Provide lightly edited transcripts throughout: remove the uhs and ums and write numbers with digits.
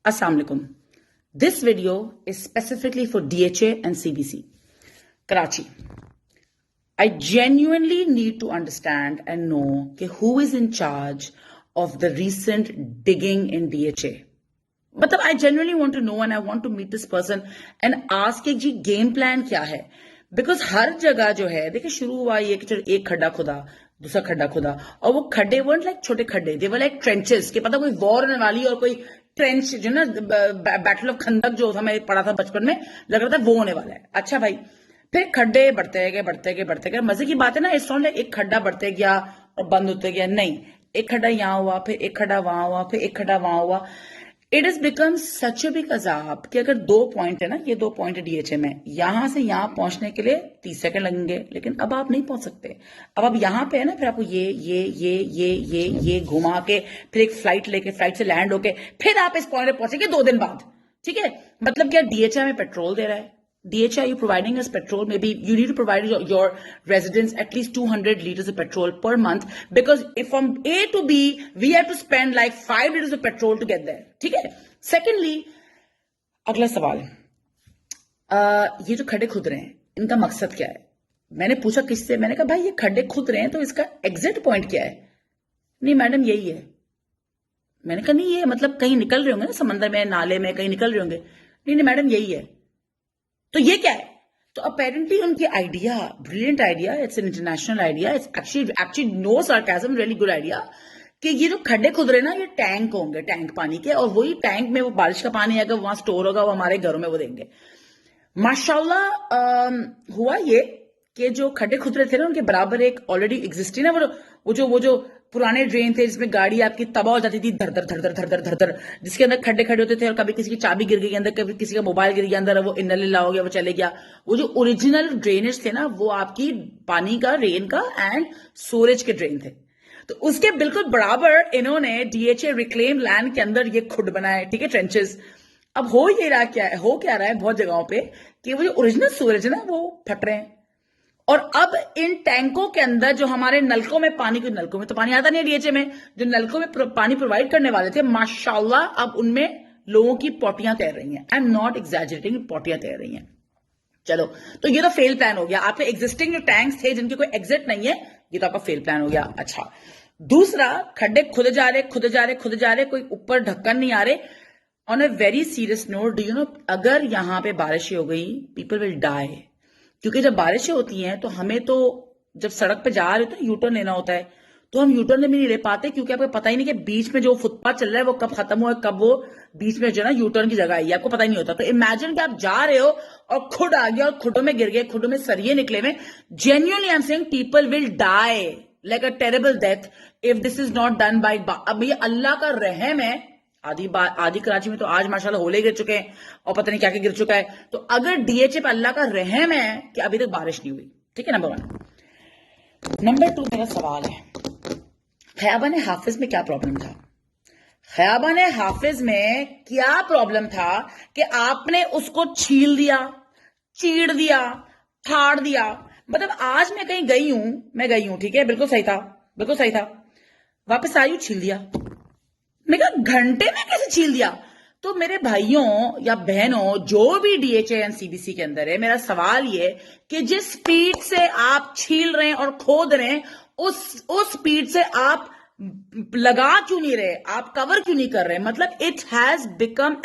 Assalamu alaikum. This video is specifically for DHA and CBC. Karachi. I genuinely need to understand and know who is in charge of the recent digging in DHA. मतलब I genuinely want to know and I want to meet this person and ask कि जी game plan क्या है? Because हर जगह जो है देखिए शुरू हुआ ये कि चलो एक खड्डा खुदा दूसरा खड्डा खुदा और वो खड्डे weren't like छोटे खड्डे, they were like trenches के पता कोई वॉर होने वाली और कोई ट्रेंच जो ना बैटल ऑफ खंदक जो हमें पढ़ा था बचपन में लग रहा था वो होने वाला है। अच्छा भाई फिर खड्डे बढ़ते गए मजे की बात है ना। इस लाइक एक खड्डा बढ़ते गया और बंद होते गया, नहीं एक खड्डा यहाँ हुआ फिर एक खड्डा वहां हुआ फिर एक खड्डा वहां हुआ। It is become such a big अजाब कि अगर 2 पॉइंट है ना, ये 2 पॉइंट है डीएचए में, यहां से यहां पहुंचने के लिए 30 सेकंड लगेंगे, लेकिन अब आप नहीं पहुंच सकते। अब आप यहां पे है ना, फिर आपको ये घुमा के फिर एक फ्लाइट लेके फ्लाइट से लैंड होके फिर आप इस पॉइंट पे पहुंचेंगे 2 दिन बाद। ठीक है, मतलब क्या डीएचए में पेट्रोल दे रहा है? DHA, are you providing us petrol? Maybe you need to provide your residents at least 200 liters of petrol per month, because if from A to B, we have to spend like 5 liters of petrol to get there. ठीक है? Secondly, अगला सवाल, ये जो खड्डे खुद रहे हैं, इनका मकसद क्या है? मैंने पूछा किससे, मैंने कहा भाई ये खड्डे खुद रहे हैं तो इसका एग्जिट पॉइंट क्या है? नहीं मैडम यही है। मैंने कहा नहीं ये मतलब कहीं निकल रहे होंगे ना, समंदर में नाले में कहीं निकल रहे होंगे। नहीं मैडम यही है। तो ये क्या है? तो अपेरेंटली उनकी idea, brilliant idea, it's an international idea, it's actually no sarcasm, really good idea, कि ये जो खड्डे खुद रहे ना ये टैंक होंगे, टैंक पानी के, और वही टैंक में वो बारिश का पानी आएगा, वहां स्टोर होगा, वो हमारे घरों में वो देंगे। माशाल्लाह हुआ ये कि जो खड्डे खुद रहे थे ना उनके बराबर एक ऑलरेडी एग्जिस्टिंग ना वो जो पुराने ड्रेन थे जिसमें गाड़ी आपकी तबाह हो जाती थी धर धर, जिसके अंदर खड्डे होते थे और कभी किसी की चाबी गिर गई अंदर, कभी किसी का मोबाइल गिर गया अंदर, वो इन्ना लिल्लाह हो गया, वो चले गया। वो जो ओरिजिनल ड्रेनेज थे ना वो आपकी पानी का, रेन का एंड सूरज के ड्रेन थे। तो उसके बिल्कुल बराबर इन्होंने डीएचए रिक्लेम लैंड के अंदर ये खुड बनाए, ठीक है, ट्रेंचेस। अब हो क्या रहा है बहुत जगहों पे कि वो जो ओरिजिनल सूरज है ना वो फट रहे हैं, और अब इन टैंकों के अंदर जो हमारे नलकों में पानी, कोई नलकों में तो पानी आता नहीं है डीएचए में, जो नलकों में पानी प्रोवाइड करने वाले थे माशाल्लाह अब उनमें लोगों की पोटियां तैर रही हैं। आई एम नॉट एग्जैजरेटिंग, पोटियां तैर रही हैं। चलो तो ये तो फेल प्लान हो गया। आपके एग्जिस्टिंग जो टैंक्स थे जिनके कोई एग्जिट नहीं है, ये तो आपका फेल प्लान हो गया। अच्छा, दूसरा, खड्डे खुद जा रहे, कोई ऊपर ढक्कन नहीं आ रहे। On a very serious note, do you know, अगर यहां पे बारिश हो गई पीपल विल डाई, क्योंकि जब बारिशें होती हैं तो हमें तो जब सड़क पे जा रहे होते हैं यूटर्न लेना होता है, तो हम यूटर्न भी नहीं ले पाते क्योंकि आपको पता ही नहीं कि बीच में जो फुटपाथ चल रहा है वो कब खत्म हुआ, कब वो बीच में जो ना यूटर्न की जगह आई, आपको पता ही नहीं होता। तो इमेजिन कि आप जा रहे हो और खुड आ गया और खुडों में गिर गए, खुडों में सरिये निकले में, genuinely I am saying people will die like a terrible death if this is not done by. अब ये अल्लाह का रहम है। आदि कराची में तो आज माशाल्लाह होले गिर चुके हैं और पता नहीं क्या क्या गिर चुका है। तो अगर डीएचए पे अल्लाह का रहम है कि अभी तक बारिश नहीं हुई, ठीक है, नंबर 1। नंबर 2 मेरा सवाल है, खयाबान हाफिज में क्या प्रॉब्लम था? खयाबान हाफिज में क्या प्रॉब्लम था कि आपने उसको छील दिया, चीड़ दिया, फाड़ दिया? मतलब आज मैं कहीं गई हूं, ठीक है, बिल्कुल सही था, वापस आई हूं, छील दिया। मैं कहा घंटे में कैसे छील दिया? तो मेरे भाइयों या बहनों जो भी डीएचए एंड सीबीसी के अंदर है, मेरा सवाल ये कि जिस स्पीड से आप छील रहे हैं और खोद रहे हैं उस स्पीड से आप लगा क्यों नहीं रहे, आप कवर क्यों नहीं कर रहे? मतलब it has become,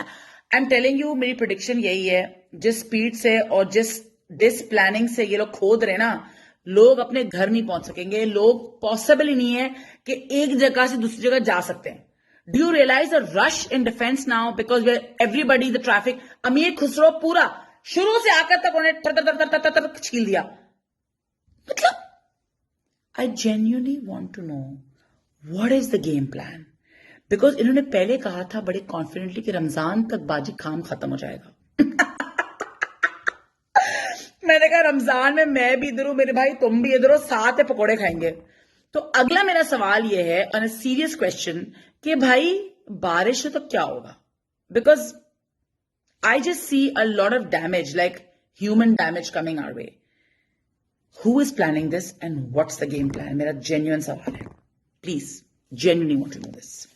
I am telling you, मेरी प्रेडिक्शन यही है, जिस स्पीड से और जिस डिसप्लानिंग से ये लोग खोद रहे ना, लोग अपने घर नहीं पहुंच सकेंगे। लोग पॉसिबल ही नहीं है कि एक जगह से दूसरी जगह जा सकते हैं। Do you realize the rush in defense now because where everybody, the traffic, अमीर खुसरो पूरा शुरू से आकर तक उन्हें तर छील दिया। मतलब I genuinely want to know what is the game plan, because इन्होंने पहले कहा था बड़े कॉन्फिडेंटली कि रमजान तक बाजी काम खत्म हो जाएगा। मैंने कहा रमजान में मैं भी इधर हूं, मेरे भाई तुम भी इधर हो, साथ में पकौड़े खाएंगे। तो अगला मेरा सवाल यह है, ऑन अ सीरियस क्वेश्चन, कि भाई बारिश है तो क्या होगा? Because I just see a lot of damage, like human damage coming our way. Who is planning this and what's the game plan? मेरा जेन्युइन सवाल है, please, genuinely want to know this.